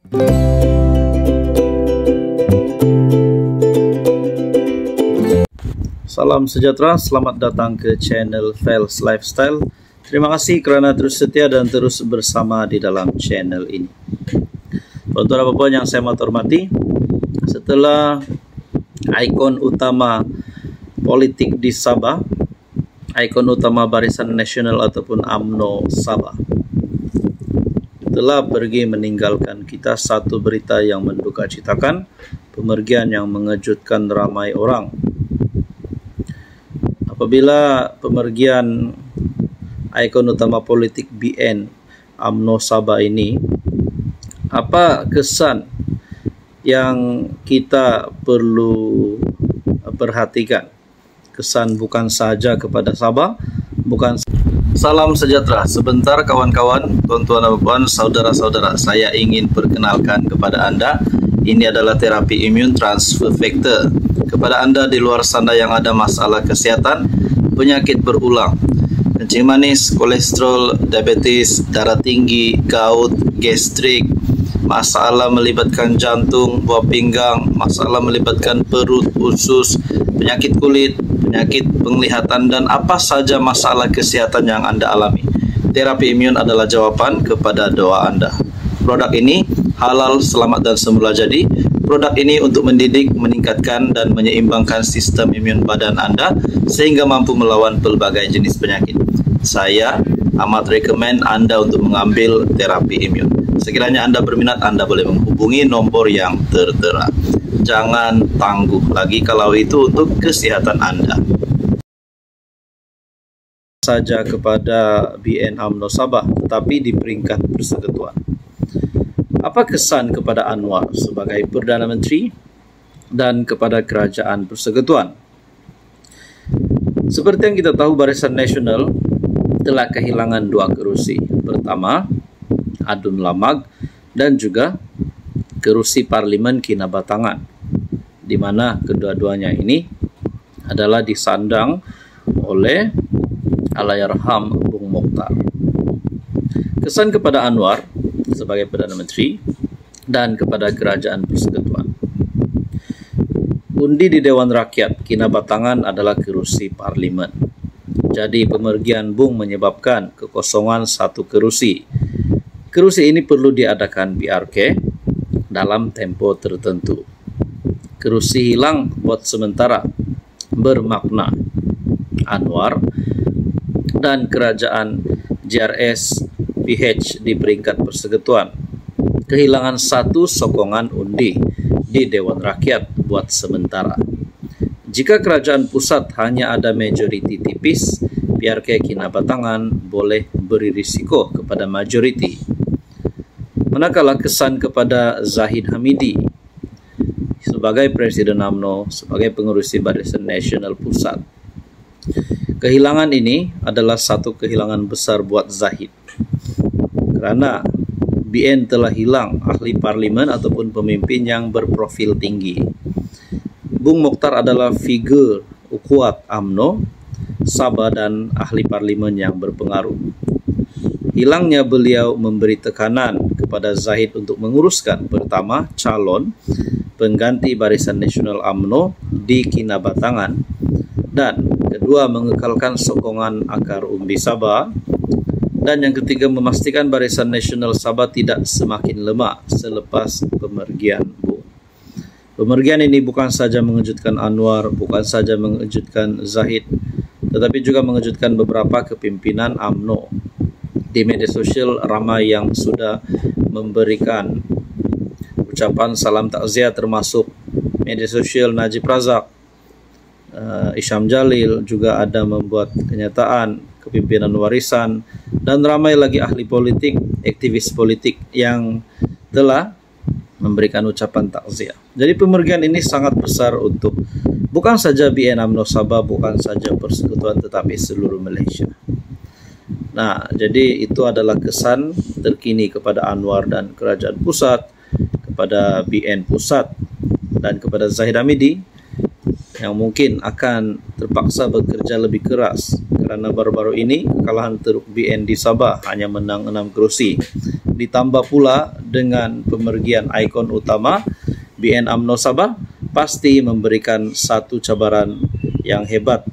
Salam sejahtera, selamat datang ke channel Fels Lifestyle. Terima kasih kerana terus setia dan terus bersama di dalam channel ini. Tuan-tuan dan puan yang saya hormati, setelah ikon utama politik di Sabah, ikon utama Barisan Nasional ataupun UMNO Sabah telah pergi meninggalkan kita, satu berita yang mendukacitakan, pemergian yang mengejutkan ramai orang. Apabila pemergian ikon utama politik BN UMNO Sabah ini, apa kesan yang kita perlu perhatikan? Kesan bukan sahaja kepada Sabah, bukan. Salam sejahtera. Sebentar kawan-kawan, tuan-tuan dan puan, saudara-saudara, saya ingin perkenalkan kepada anda, ini adalah terapi imun transfer factor. Kepada anda di luar sana yang ada masalah kesihatan, penyakit berulang, kencing manis, kolesterol, diabetes, darah tinggi, gout, gastrik, masalah melibatkan jantung, buah pinggang, masalah melibatkan perut, usus, penyakit kulit, penyakit penglihatan, dan apa saja masalah kesihatan yang anda alami. Terapi imun adalah jawaban kepada doa anda. Produk ini halal, selamat dan semula jadi. Produk ini untuk mendidik, meningkatkan dan menyeimbangkan sistem imun badan anda sehingga mampu melawan pelbagai jenis penyakit. Saya amat rekomen anda untuk mengambil terapi imun. Sekiranya anda berminat, anda boleh menghubungi nombor yang tertera. Jangan tangguh lagi kalau itu untuk kesihatan anda. Saja kepada BN UMNO Sabah, tetapi di peringkat persekutuan. Apa kesan kepada Anwar sebagai Perdana Menteri dan kepada Kerajaan Persekutuan? Seperti yang kita tahu, Barisan Nasional telah kehilangan dua kerusi. Pertama, Adun Lamag dan juga kerusi Parlimen Kinabatangan, di mana kedua-duanya ini adalah disandang oleh Allahyarham Bung Mokhtar. Kesan kepada Anwar sebagai Perdana Menteri dan kepada Kerajaan Persekutuan. Undi di Dewan Rakyat Kinabatangan adalah kerusi Parlimen. Jadi pemergian Bung menyebabkan kekosongan satu kerusi. Kerusi ini perlu diadakan PRK dalam tempo tertentu. Kerusi hilang buat sementara bermakna Anwar dan Kerajaan JRS PH di peringkat persekutuan kehilangan satu sokongan undi di Dewan Rakyat buat sementara. Jika kerajaan pusat hanya ada majoriti tipis, PRK Kinabatangan boleh beri risiko kepada majoriti. Manakala kesan kepada Zahid Hamidi sebagai Presiden UMNO, sebagai pengurusi Barisan Nasional Pusat. Kehilangan ini adalah satu kehilangan besar buat Zahid, karena BN telah hilang ahli parlimen ataupun pemimpin yang berprofil tinggi. Bung Mokhtar adalah figur kuat UMNO Sabah dan ahli parlimen yang berpengaruh. Hilangnya beliau memberi tekanan kepada Zahid untuk menguruskan pertama calon pengganti Barisan Nasional UMNO di Kinabatangan, dan kedua mengekalkan sokongan akar umbi Sabah, dan yang ketiga memastikan Barisan Nasional Sabah tidak semakin lemah selepas pemergian Bung. Pemergian ini bukan saja mengejutkan Anwar, bukan saja mengejutkan Zahid, tetapi juga mengejutkan beberapa kepimpinan UMNO. Di media sosial ramai yang sudah memberikan ucapan salam takziah, termasuk media sosial Najib Razak, Isham Jalil juga ada membuat kenyataan kepimpinan warisan, dan ramai lagi ahli politik, aktivis politik yang telah memberikan ucapan takziah. Jadi pemergian ini sangat besar untuk bukan saja BN UMNO Sabah, bukan saja persekutuan, tetapi seluruh Malaysia. Nah, jadi itu adalah kesan terkini kepada Anwar dan Kerajaan Pusat, kepada BN Pusat dan kepada Zahid Hamidi. yang mungkin akan terpaksa bekerja lebih keras kerana baru-baru ini kekalahan teruk BN di Sabah hanya menang 6 kerusi. Ditambah pula dengan pemergian ikon utama BN UMNO Sabah, pasti memberikan satu cabaran yang hebat,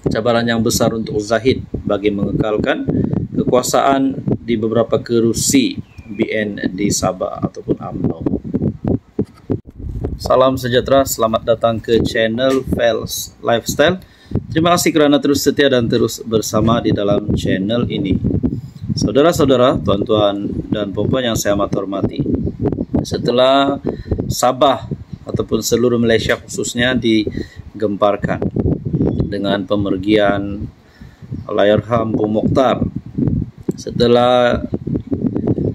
cabaran yang besar untuk Zahid bagi mengekalkan kekuasaan di beberapa kerusi BN di Sabah ataupun UMNO. Salam sejahtera, selamat datang ke channel Fels Lifestyle. Terima kasih kerana terus setia dan terus bersama di dalam channel ini. Saudara-saudara, tuan-tuan dan puan-puan yang saya amat hormati, setelah Sabah ataupun seluruh Malaysia khususnya digemparkan dengan pemergian Allahyarham Bung Mokhtar, setelah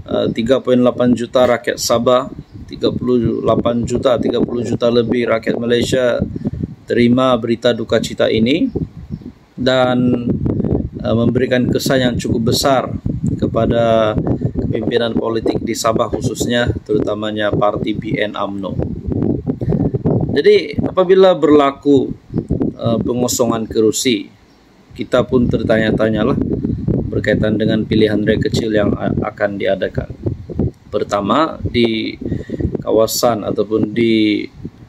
3.8 juta rakyat Sabah, 30 juta lebih rakyat Malaysia terima berita duka cita ini dan memberikan kesan yang cukup besar kepada kepimpinan politik di Sabah khususnya, terutamanya parti BN UMNO. Jadi apabila berlaku pengosongan kerusi, kita pun tertanya-tanyalah berkaitan dengan pilihan raya kecil yang akan diadakan. Pertama, di kawasan ataupun di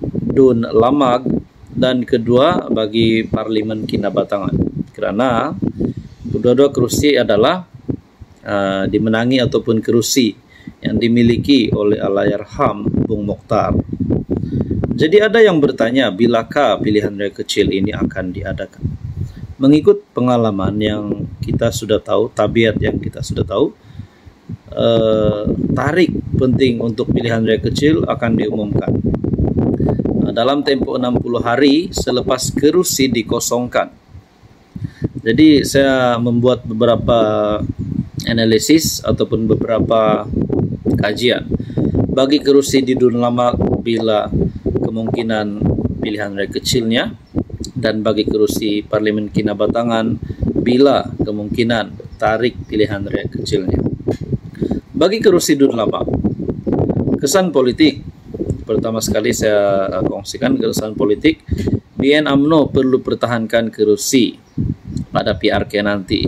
Dun Lamag, dan kedua bagi Parlimen Kinabatangan, kerana kedua-dua kerusi adalah dimenangi ataupun kerusi yang dimiliki oleh Allahyarham Bung Mokhtar. Jadi ada yang bertanya, bilakah pilihan raya kecil ini akan diadakan? Mengikut pengalaman yang kita sudah tahu, tabiat yang kita sudah tahu, tarikh penting untuk pilihan raya kecil akan diumumkan dalam tempoh 60 hari selepas kerusi dikosongkan. Jadi saya membuat beberapa analisis ataupun beberapa kajian bagi kerusi di Dun Lamag bila kemungkinan pilihan raya kecilnya, dan bagi kerusi Parlimen Kinabatangan bila kemungkinan tarikh pilihan raya kecilnya. Bagi kerusi Dun Lamag, kesan politik, pertama sekali saya kongsikan kesan politik, BN UMNO perlu pertahankan kerusi pada PRK nanti.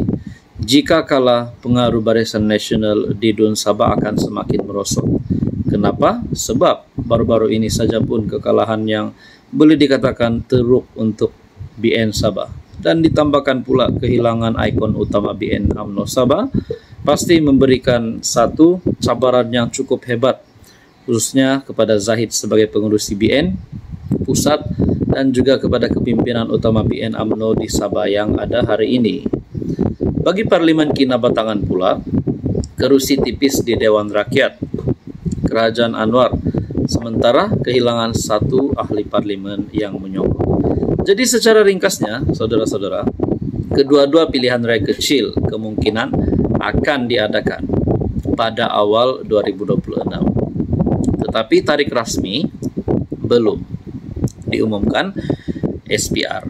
Jika kalah, pengaruh Barisan Nasional di Dun Sabah akan semakin merosot. Kenapa? Sebab baru-baru ini saja pun kekalahan yang boleh dikatakan teruk untuk BN Sabah, dan ditambahkan pula kehilangan ikon utama BN UMNO Sabah pasti memberikan satu cabaran yang cukup hebat, khususnya kepada Zahid sebagai pengurus BN pusat dan juga kepada kepimpinan utama BN UMNO di Sabah yang ada hari ini. Bagi Parlimen Kinabatangan pula, kerusi tipis di Dewan Rakyat Kerajaan Anwar, sementara kehilangan satu ahli parlimen yang menyokong. Jadi secara ringkasnya, saudara-saudara, kedua-dua pilihan raya kecil kemungkinan akan diadakan pada awal 2026. Tetapi tarikh rasmi belum diumumkan SPR.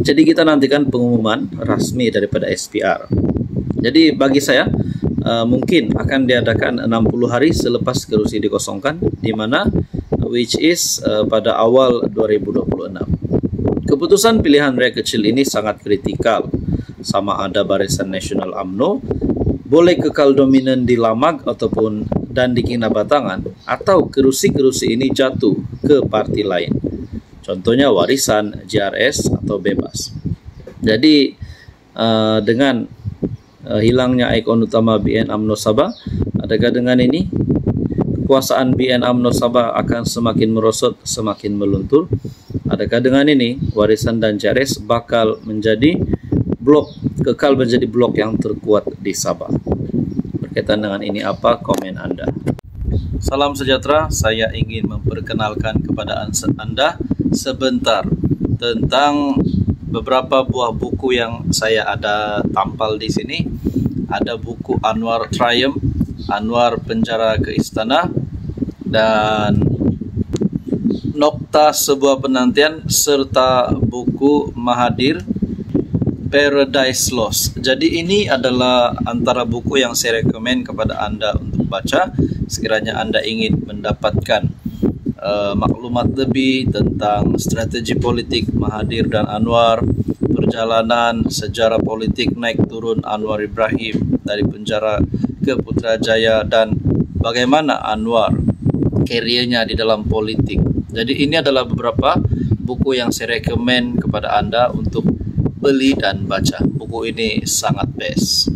Jadi kita nantikan pengumuman rasmi daripada SPR. Jadi bagi saya mungkin akan diadakan 60 hari selepas kerusi dikosongkan, di mana which is pada awal 2026. Keputusan pilihan raya kecil ini sangat kritikal. Sama ada Barisan Nasional UMNO boleh kekal dominan di Lamag ataupun dan di Kinabatangan, atau kerusi-kerusi ini jatuh ke parti lain. Contohnya warisan, JRS atau bebas. Jadi dengan hilangnya ikon utama BN UMNO Sabah, adakah dengan ini kekuasaan BN UMNO Sabah akan semakin merosot, semakin meluntur? Adakah dengan ini warisan dan JRS bakal menjadi kekal menjadi blok yang terkuat di Sabah? Berkaitan dengan ini, apa komen Anda? Salam sejahtera, saya ingin memperkenalkan kepada Anda sebentar tentang beberapa buah buku yang saya ada tampal di sini. Ada buku Anwar Triumph, Anwar Penjara ke Istana, dan Nokta Sebuah Penantian, serta buku Mahathir Paradise Lost. Jadi ini adalah antara buku yang saya rekomen kepada Anda untuk baca sekiranya Anda ingin mendapatkan maklumat lebih tentang strategi politik Mahathir dan Anwar, perjalanan sejarah politik naik turun Anwar Ibrahim dari penjara ke Putrajaya, dan bagaimana Anwar karirnya di dalam politik. Jadi ini adalah beberapa buku yang saya rekomen kepada Anda untuk beli dan baca. Buku ini sangat best.